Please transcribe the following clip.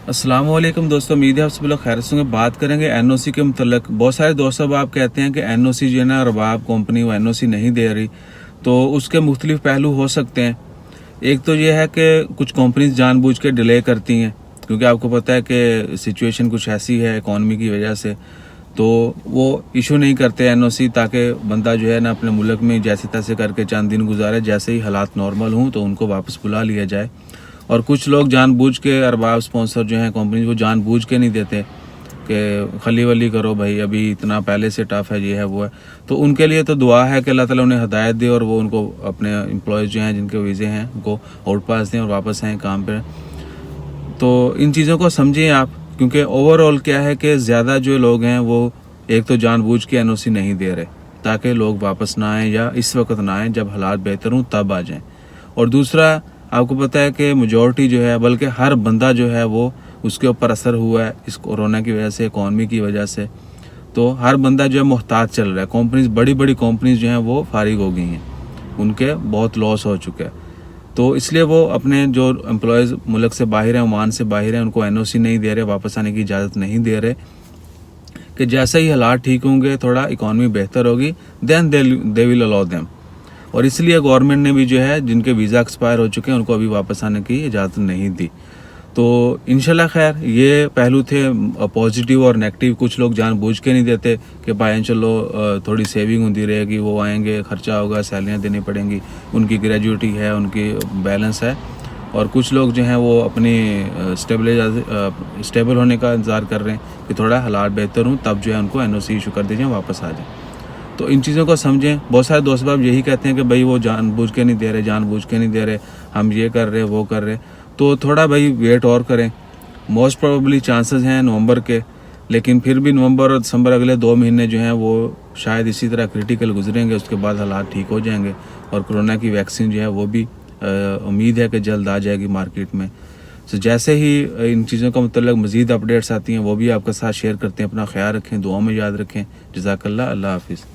अस्सलाम वालेकुम दोस्तों, उम्मीद है आप सब लोग खैर से होंगे। बात करेंगे एनओसी के मुतल्लिक। बहुत सारे दोस्त अब आप कहते हैं कि एनओसी जो है ना, रबाब कंपनी वो एनओसी नहीं दे रही, तो उसके मुख्तलिफ पहलू हो सकते हैं। एक तो ये है कि कुछ कंपनीज जानबूझ के डिले करती हैं, क्योंकि आपको पता है कि सिचुएशन कुछ ऐसी है इकॉनमी की वजह से, तो वो इशू नहीं करते एनओसी, ताकि बंदा जो है ना अपने मुल्क में जैसे तैसे करके चंद दिन गुजारे, जैसे ही हालात नॉर्मल हों तो उनको वापस बुला लिया जाए। और कुछ लोग जानबूझ के, अरबाब स्पॉन्सर जो हैं कंपनी, वो जानबूझ के नहीं देते कि खली वली करो भाई, अभी इतना पहले से टफ है, ये है वो है। तो उनके लिए तो दुआ है कि अल्लाह ताला उन्हें हदायत दे और वो उनको अपने एम्प्लॉयज़ जो हैं जिनके वीज़े हैं उनको आउट पास दें और वापस आएँ काम पर। तो इन चीज़ों को समझें आप, क्योंकि ओवरऑल क्या है कि ज़्यादा जो लोग हैं वो एक तो जानबूझ के एनओसी नहीं दे रहे ताकि लोग वापस ना आएँ, या इस वक्त ना आएँ जब हालात बेहतर हों तब आ जाएँ। और दूसरा, आपको पता है कि मेजॉरिटी जो है, बल्कि हर बंदा जो है वो उसके ऊपर असर हुआ है इस कोरोना की वजह से, इकॉनमी की वजह से। तो हर बंदा जो है मोहताज चल रहा है। कंपनीज, बड़ी बड़ी कंपनीज जो हैं वो फारिग हो गई हैं, उनके बहुत लॉस हो चुका है। तो इसलिए वो अपने जो एम्प्लॉयज़ मुल्क से बाहर हैं, ओमान से बाहर हैं, उनको एनओसी नहीं दे रहे, वापस आने की इजाज़त नहीं दे रहे, कि जैसे ही हालात ठीक होंगे, थोड़ा इकॉनमी बेहतर होगी, then they will allow them. और इसलिए गवर्नमेंट ने भी जो है जिनके वीज़ा एक्सपायर हो चुके हैं उनको अभी वापस आने की इजाज़त नहीं दी। तो इंशाल्लाह खैर, ये पहलू थे पॉजिटिव और नेगेटिव। कुछ लोग जानबूझ के नहीं देते कि भाई चलो थोड़ी सेविंग होती रहेगी, वो आएंगे, खर्चा होगा, सैलरियाँ देनी पड़ेंगी, उनकी ग्रेजुएटी है, उनकी बैलेंस है। और कुछ लोग जो हैं वो अपनी स्टेबल होने का इंतज़ार कर रहे हैं कि थोड़ा हालात बेहतर हों तब जो है उनको एनओसी इशू कर दीजिए, वापस आ जाए। तो इन चीज़ों को समझें। बहुत सारे दोस्त बाब यही कहते हैं कि भाई वो जानबूझ के नहीं दे रहे, जानबूझ के नहीं दे रहे, हम ये कर रहे, वो कर रहे। तो थोड़ा भाई वेट और करें। मोस्ट प्रोबेबली चांसेस हैं नवंबर के, लेकिन फिर भी नवंबर और दिसंबर, अगले 2 महीने जो हैं वो शायद इसी तरह क्रिटिकल गुजरेंगे। उसके बाद हालात ठीक हो जाएंगे और कोरोना की वैक्सीन जो है वो भी उम्मीद है कि जल्द आ जाएगी मार्केट में। तो जैसे ही इन चीज़ों का मतलब मज़ीद अपडेट्स आती हैं वो भी आपके साथ शेयर करते हैं। अपना ख्याल रखें, दुआ में याद रखें। जज़ाकल्लाह, अल्लाह हाफिज़।